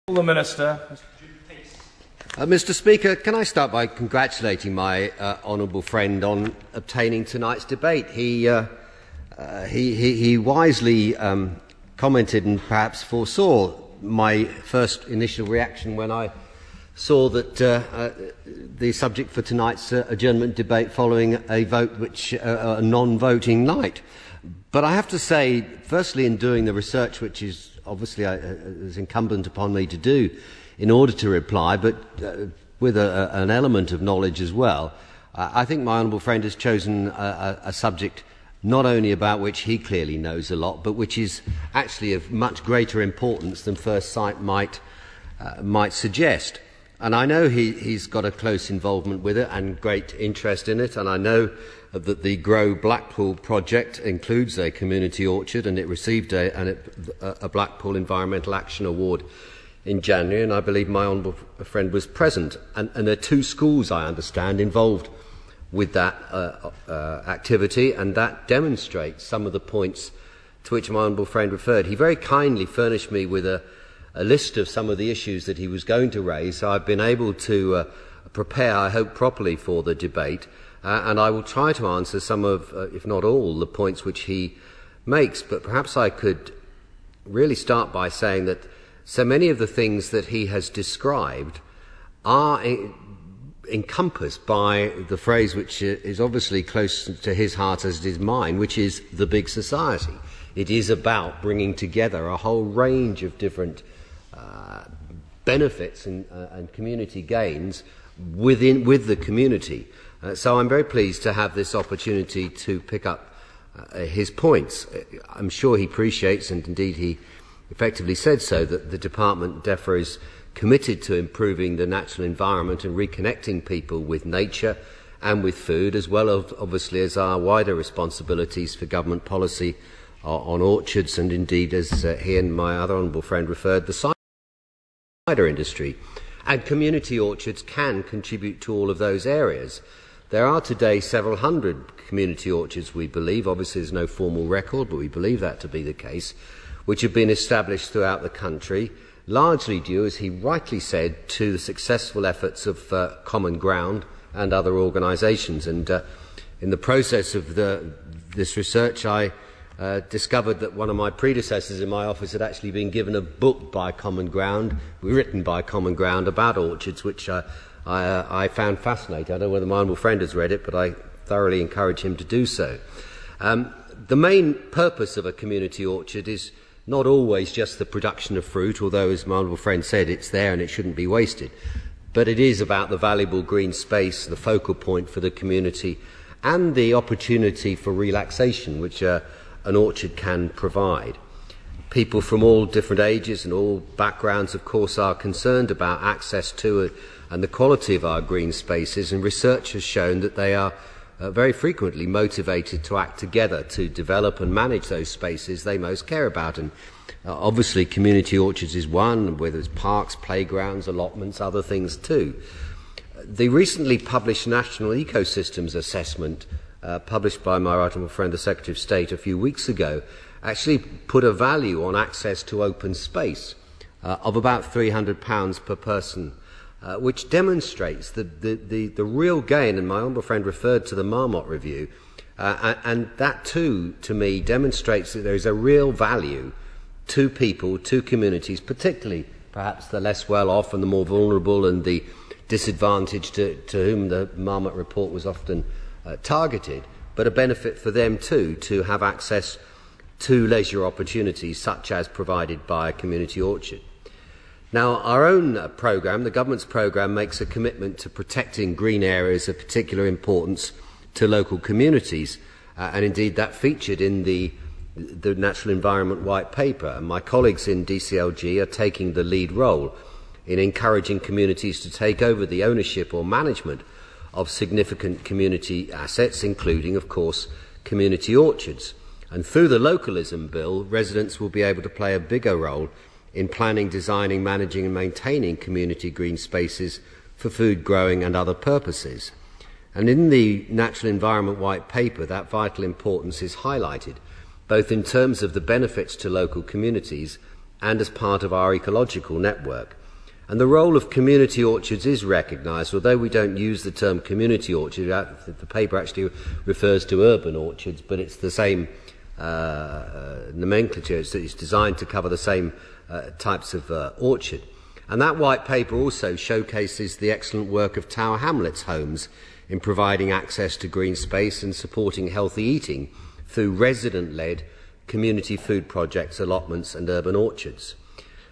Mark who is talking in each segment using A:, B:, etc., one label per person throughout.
A: The Minister.
B: Mr. Speaker, can I start by congratulating my honourable friend on obtaining tonight's debate. He wisely commented and perhaps foresaw my first initial reaction when I saw that the subject for tonight's adjournment debate following a vote a non-voting night. But I have to say, firstly, in doing the research, which is obviously is incumbent upon me to do in order to reply, but with an element of knowledge as well, I think my honourable friend has chosen a subject not only about which he clearly knows a lot, but which is actually of much greater importance than first sight might suggest. And I know he's got a close involvement with it and great interest in it, and I know that the Grow Blackpool project includes a community orchard, and it received a Blackpool Environmental Action Award in January, and I believe my honourable friend was present. And there are two schools, I understand, involved with that activity, and that demonstrates some of the points to which my honourable friend referred. He very kindly furnished me with a list of some of the issues that he was going to raise, so I've been able to prepare, I hope, properly for the debate, and I will try to answer some of, if not all, the points which he makes. But perhaps I could really start by saying that so many of the things that he has described are encompassed by the phrase which is obviously close to his heart as it is mine, which is the big society. It is about bringing together a whole range of different benefits and community gains with the community. So I'm very pleased to have this opportunity to pick up his points. I'm sure he appreciates, and indeed he effectively said so, that the Department DEFRA is committed to improving the natural environment and reconnecting people with nature and with food, as well as obviously as our wider responsibilities for government policy on orchards, and indeed, as he and my other honourable friend referred, the cider industry. And community orchards can contribute to all of those areas. There are today several hundred community orchards, we believe. Obviously, there's no formal record, but we believe that to be the case, which have been established throughout the country, largely due, as he rightly said, to the successful efforts of Common Ground and other organisations. And in the process of this research, I discovered that one of my predecessors in my office had actually been given a book by Common Ground, written by Common Ground, about orchards, which I found fascinating. I don't know whether my honourable friend has read it, but I thoroughly encourage him to do so. The main purpose of a community orchard is not always just the production of fruit, although, as my honourable friend said, it's there and it shouldn't be wasted. But it is about the valuable green space, the focal point for the community, and the opportunity for relaxation, which an orchard can provide. People from all different ages and all backgrounds, of course, are concerned about access to and the quality of our green spaces, and research has shown that they are very frequently motivated to act together to develop and manage those spaces they most care about. And obviously community orchards is one, whether it's parks, playgrounds, allotments, other things too. The recently published National Ecosystems Assessment, published by my right honourable friend the Secretary of State a few weeks ago, actually put a value on access to open space of about £300 per person, which demonstrates the real gain, and my honourable friend referred to the Marmot Review, and that too, to me, demonstrates that there is a real value to people, to communities, particularly perhaps the less well-off and the more vulnerable and the disadvantaged to whom the Marmot report was often targeted, but a benefit for them too to have access to leisure opportunities such as provided by a community orchard. Now, our own programme, the government's programme, makes a commitment to protecting green areas of particular importance to local communities, and indeed that featured in the Natural Environment White Paper. And my colleagues in DCLG are taking the lead role in encouraging communities to take over the ownership or management of significant community assets, including, of course, community orchards. And through the Localism Bill, residents will be able to play a bigger role in planning, designing, managing and maintaining community green spaces for food growing and other purposes. And in the Natural Environment White Paper, that vital importance is highlighted, both in terms of the benefits to local communities and as part of our ecological network. And the role of community orchards is recognised, although we don't use the term community orchard. The paper actually refers to urban orchards, but it's the same nomenclature. It's designed to cover the same types of orchard. And that white paper also showcases the excellent work of Tower Hamlets Homes in providing access to green space and supporting healthy eating through resident-led community food projects, allotments and urban orchards.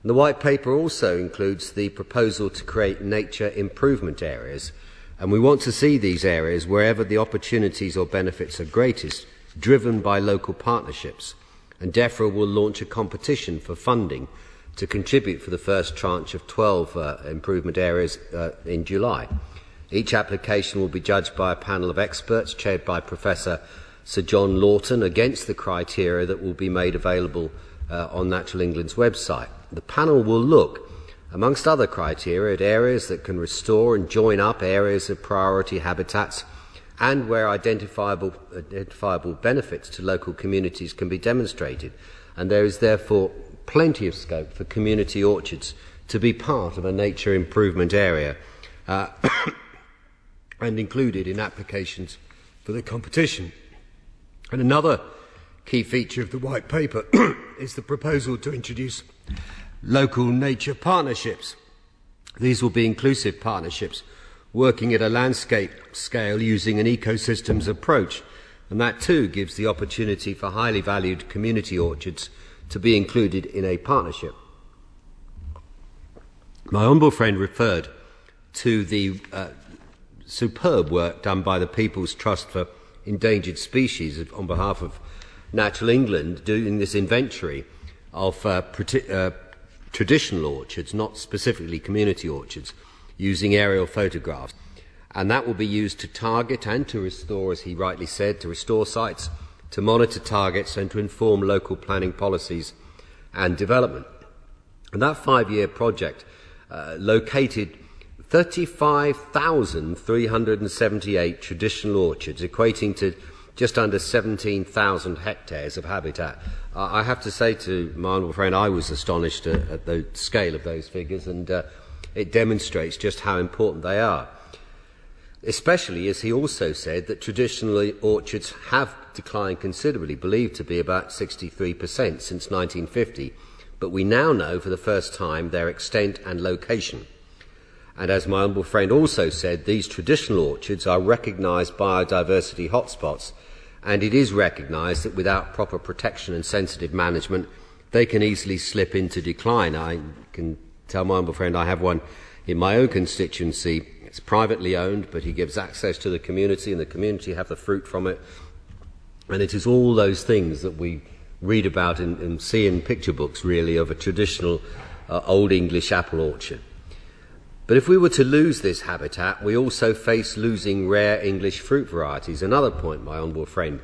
B: And the white paper also includes the proposal to create nature improvement areas, and we want to see these areas, wherever the opportunities or benefits are greatest, driven by local partnerships. And DEFRA will launch a competition for funding to contribute for the first tranche of 12 improvement areas in July. Each application will be judged by a panel of experts chaired by Professor Sir John Lawton against the criteria that will be made available on Natural England's website. The panel will look, amongst other criteria, at areas that can restore and join up areas of priority habitats and where identifiable benefits to local communities can be demonstrated. And there is therefore plenty of scope for community orchards to be part of a nature improvement area and included in applications for the competition. And another key feature of the white paper is the proposal to introduce local nature partnerships. These will be inclusive partnerships working at a landscape scale using an ecosystems approach, and that too gives the opportunity for highly valued community orchards to be included in a partnership. My honourable friend referred to the superb work done by the People's Trust for Endangered Species on behalf of Natural England, doing this inventory of traditional orchards, not specifically community orchards, using aerial photographs. And that will be used to target and to restore, as he rightly said, to restore sites, to monitor targets and to inform local planning policies and development. And that 5-year project located 35,378 traditional orchards, equating to just under 17,000 hectares of habitat. I have to say to my honourable friend, I was astonished at the scale of those figures, and it demonstrates just how important they are. Especially as he also said that traditional orchards have declined considerably, believed to be about 63% since 1950, but we now know for the first time their extent and location. And as my honourable friend also said, these traditional orchards are recognised biodiversity hotspots, and it is recognised that without proper protection and sensitive management, they can easily slip into decline. I can tell my honourable friend I have one in my own constituency. It's privately owned, but he gives access to the community, and the community have the fruit from it. And it is all those things that we read about and see in picture books, really, of a traditional Old English apple orchard. But if we were to lose this habitat, we also face losing rare English fruit varieties, another point my honourable friend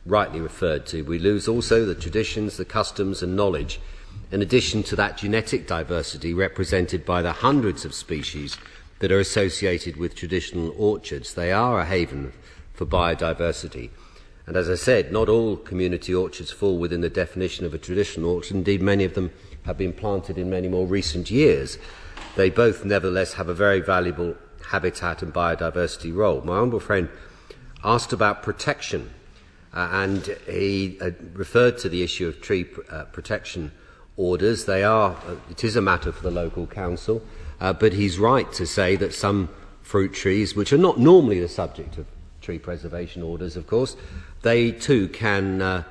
B: rightly referred to. We lose also the traditions, the customs and knowledge, in addition to that genetic diversity represented by the hundreds of species that are associated with traditional orchards. They are a haven for biodiversity. And as I said, not all community orchards fall within the definition of a traditional orchard. Indeed, many of them have been planted in many more recent years. They both nevertheless have a very valuable habitat and biodiversity role. My honourable friend asked about protection, and he referred to the issue of tree protection orders. It is a matter for the local council, but he's right to say that some fruit trees, which are not normally the subject of tree preservation orders, of course, they too can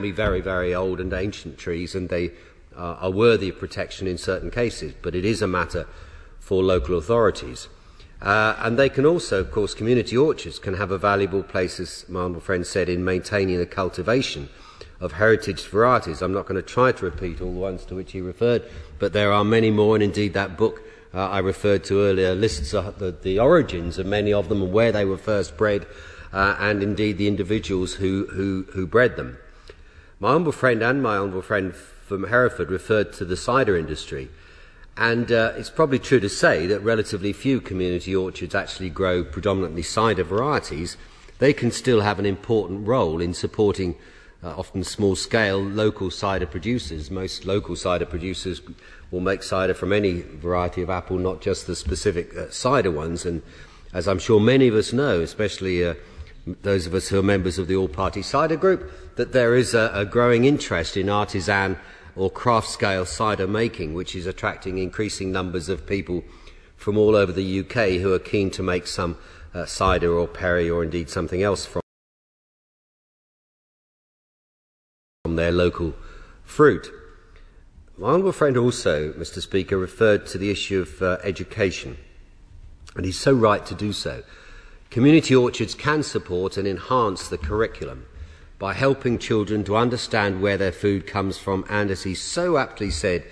B: be very, very old and ancient trees, and they are worthy of protection in certain cases, but it is a matter for local authorities. And they can also, of course, community orchards can have a valuable place, as my honourable friend said, in maintaining the cultivation of heritage varieties. I'm not going to try to repeat all the ones to which he referred, but there are many more, and indeed that book I referred to earlier lists the origins of many of them and where they were first bred, and indeed the individuals who bred them. My honourable friend and my honourable friend from Hereford referred to the cider industry, and it's probably true to say that relatively few community orchards actually grow predominantly cider varieties. They can still have an important role in supporting often small-scale local cider producers. Most local cider producers will make cider from any variety of apple, not just the specific cider ones. And as I'm sure many of us know, especially those of us who are members of the All-Party Cider Group, that there is a growing interest in artisan or craft-scale cider making, which is attracting increasing numbers of people from all over the UK who are keen to make some cider or perry or indeed something else from their local fruit. My honourable friend also, Mr. Speaker, referred to the issue of education, and he's so right to do so. Community orchards can support and enhance the curriculum by helping children to understand where their food comes from and, as he so aptly said,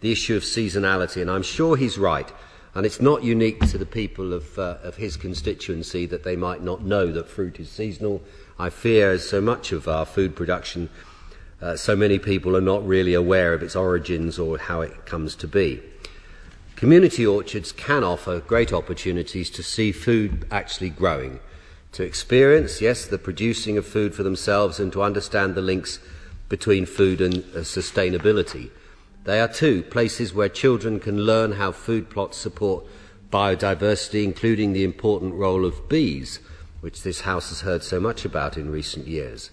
B: the issue of seasonality. And I'm sure he's right, and it's not unique to the people of his constituency that they might not know that fruit is seasonal. I fear, as so much of our food production, so many people are not really aware of its origins or how it comes to be. Community orchards can offer great opportunities to see food actually growing, to experience, yes, the producing of food for themselves and to understand the links between food and sustainability. They are too places where children can learn how food plots support biodiversity, including the important role of bees, which this House has heard so much about in recent years.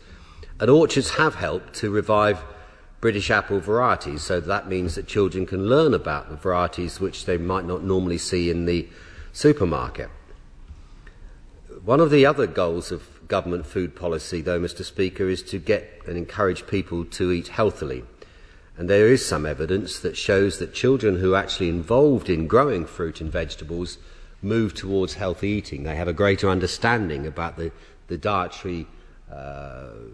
B: And orchards have helped to revive British apple varieties, so that means that children can learn about the varieties which they might not normally see in the supermarket. One of the other goals of government food policy, though, Mr. Speaker, is to get and encourage people to eat healthily. And there is some evidence that shows that children who are actually involved in growing fruit and vegetables move towards healthy eating. They have a greater understanding about the dietary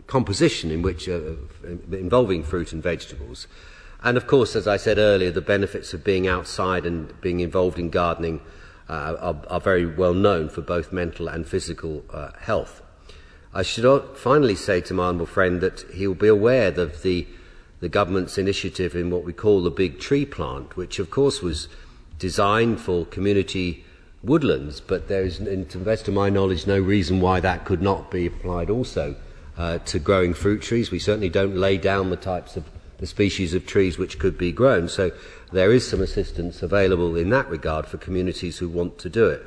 B: composition in which involving fruit and vegetables. And of course, as I said earlier, the benefits of being outside and being involved in gardening are very well known for both mental and physical health. I should finally say to my honourable friend that he will be aware of the government's initiative in what we call the Big Tree Plant, which of course was designed for community woodlands, but there is, to the best of my knowledge, no reason why that could not be applied also to growing fruit trees. We certainly don't lay down the species of trees which could be grown, so there is some assistance available in that regard for communities who want to do it.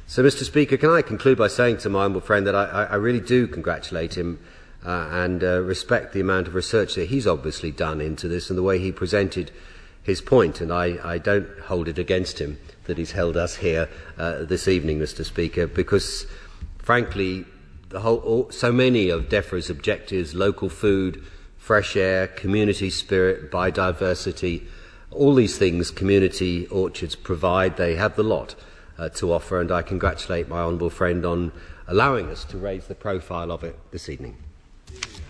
B: So, Mr. Speaker, can I conclude by saying to my humble friend that I really do congratulate him and respect the amount of research that he's obviously done into this and the way he presented his point, and I don't hold it against him that he's held us here this evening, Mr. Speaker, because, frankly, so many of DEFRA's objectives, local food, fresh air, community spirit, biodiversity, all these things community orchards provide. They have the lot to offer, and I congratulate my honourable friend on allowing us to raise the profile of it this evening.